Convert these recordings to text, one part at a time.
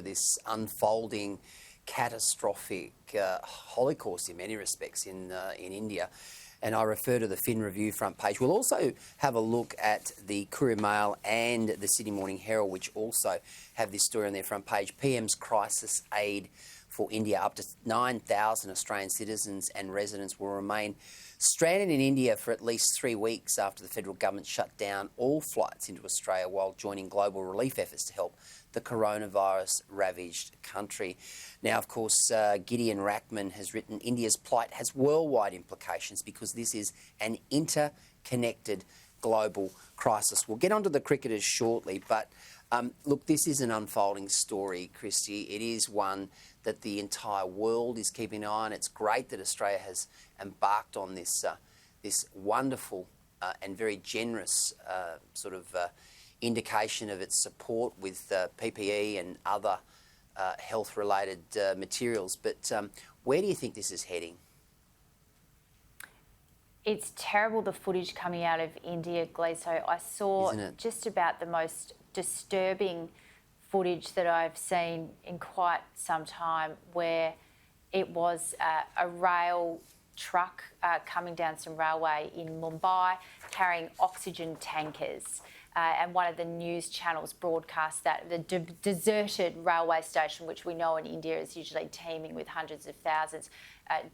This unfolding catastrophic holocaust in many respects in India. And I refer to the Fin Review front page. We'll also have a look at the Courier Mail and the Sydney Morning Herald, which also have this story on their front page. PM's crisis aid for India. Up to 9,000 Australian citizens and residents will remain stranded in India for at least 3 weeks after the federal government shut down all flights into Australia while joining global relief efforts to help the coronavirus-ravaged country. Now, of course, Gideon Rackman has written, India's plight has worldwide implications because this is an interconnected global crisis. We'll get onto the cricketers shortly, but look, this is an unfolding story, Kristy. It is one that the entire world is keeping an eye on. It's great that Australia has embarked on this wonderful and very generous indication of its support with PPE and other health-related materials. But where do you think this is heading? It's terrible, the footage coming out of India, Gleeso. I saw just about the most disturbing footage that I've seen in quite some time, where it was a rail truck coming down some railway in Mumbai carrying oxygen tankers. And one of the news channels broadcast that the deserted railway station, which we know in India is usually teeming with hundreds of thousands,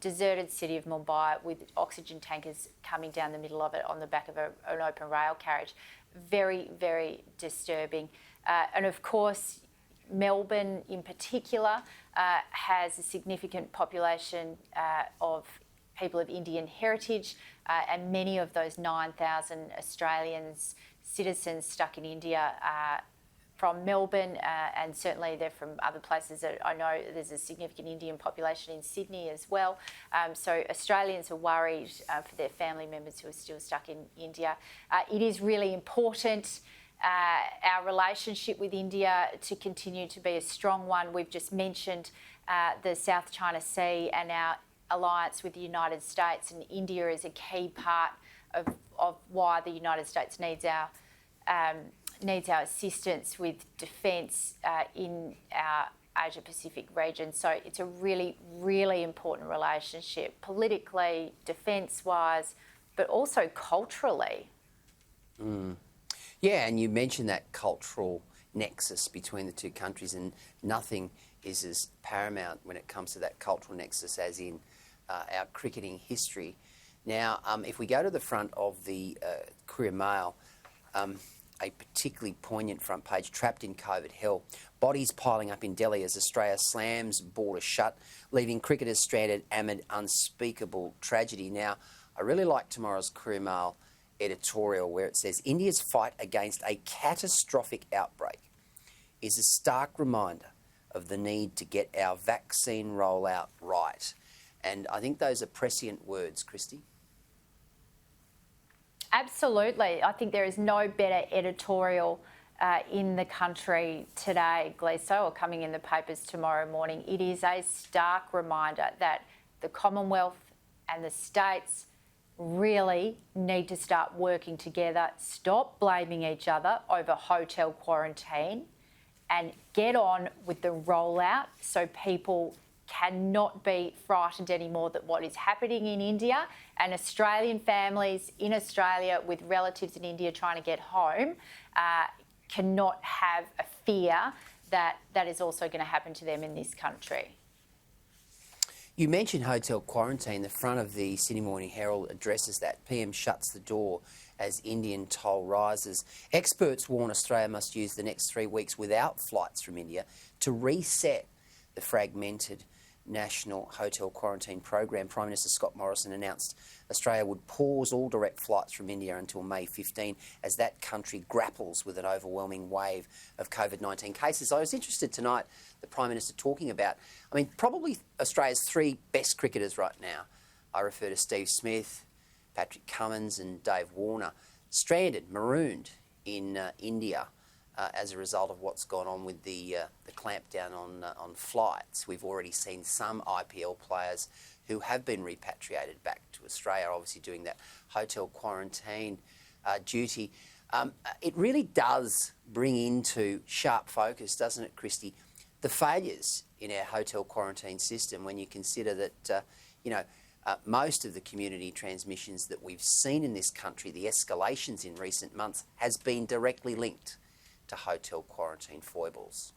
deserted city of Mumbai with oxygen tankers coming down the middle of it on the back of an open rail carriage. Very, very disturbing. And of course, Melbourne in particular has a significant population of people of Indian heritage, and many of those 9,000 Australians, citizens stuck in India from Melbourne, and certainly they're from other places. That I know there's a significant Indian population in Sydney as well. So Australians are worried for their family members who are still stuck in India. It is really important, our relationship with India, to continue to be a strong one. We've just mentioned the South China Sea and our alliance with the United States, and India is a key part of why the United States needs our assistance with defence in our Asia-Pacific region. So it's a really, really important relationship, politically, defence-wise, but also culturally. Yeah, and you mentioned that cultural nexus between the two countries, and nothing is as paramount when it comes to that cultural nexus as in our cricketing history. Now, if we go to the front of the Courier Mail, a particularly poignant front page, trapped in COVID hell. Bodies piling up in Delhi as Australia slams border shut, leaving cricketers stranded amid unspeakable tragedy. Now, I really like tomorrow's Courier Mail editorial where it says, India's fight against a catastrophic outbreak is a stark reminder of the need to get our vaccine rollout right. And I think those are prescient words, Kristy. Absolutely. I think there is no better editorial in the country today, Gleeso, or coming in the papers tomorrow morning. It is a stark reminder that the Commonwealth and the states really need to start working together, stop blaming each other over hotel quarantine, and get on with the rollout so people cannot be frightened anymore that what is happening in India, and Australian families in Australia with relatives in India trying to get home cannot have a fear that that is also going to happen to them in this country. You mentioned hotel quarantine. The front of the Sydney Morning Herald addresses that. PM shuts the door as Indian toll rises. Experts warn Australia must use the next 3 weeks without flights from India to reset the fragmented national hotel quarantine program. Prime Minister Scott Morrison announced Australia would pause all direct flights from India until May 15 as that country grapples with an overwhelming wave of COVID-19 cases. I was interested tonight, the Prime Minister talking about, probably Australia's 3 best cricketers right now. I refer to Steve Smith, Patrick Cummins and Dave Warner, stranded, marooned in India as a result of what's gone on with the clampdown on flights. We've already seen some IPL players who have been repatriated back to Australia, obviously doing that hotel quarantine duty. It really does bring into sharp focus, doesn't it, Kristy, the failures in our hotel quarantine system when you consider that, most of the community transmissions that we've seen in this country, the escalations in recent months, has been directly linked to hotel quarantine foibles.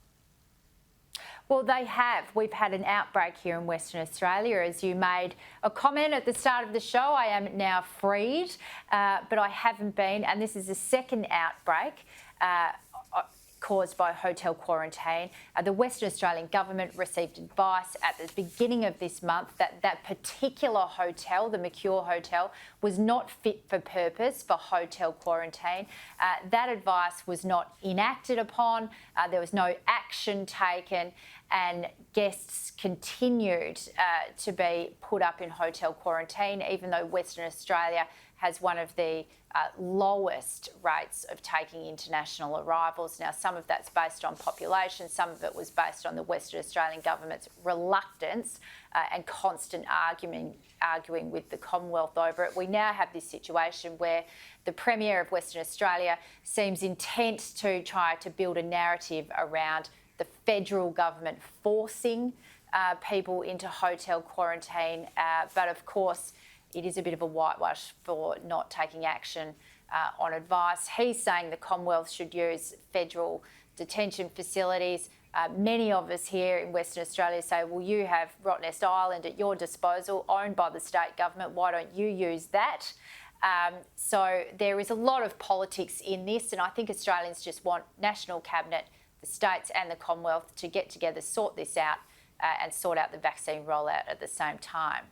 Well, they have. We've had an outbreak here in Western Australia. As you made a comment at the start of the show, I am now freed, but I haven't been. And this is the second outbreak caused by hotel quarantine. The Western Australian government received advice at the beginning of this month that that particular hotel, the Mercure Hotel, was not fit for purpose for hotel quarantine. That advice was not enacted upon. There was no action taken, and guests continued to be put up in hotel quarantine, even though Western Australia has one of the lowest rates of taking international arrivals. Now, some of that's based on population, some of it was based on the Western Australian government's reluctance and constant arguing with the Commonwealth over it. We now have this situation where the Premier of Western Australia seems intent to try to build a narrative around the federal government forcing people into hotel quarantine, but of course, it is a bit of a whitewash for not taking action on advice. He's saying the Commonwealth should use federal detention facilities. Many of us here in Western Australia say, well, you have Rottnest Island at your disposal, owned by the state government. Why don't you use that? So there is a lot of politics in this, and I think Australians just want National Cabinet, the states and the Commonwealth to get together, sort this out, and sort out the vaccine rollout at the same time.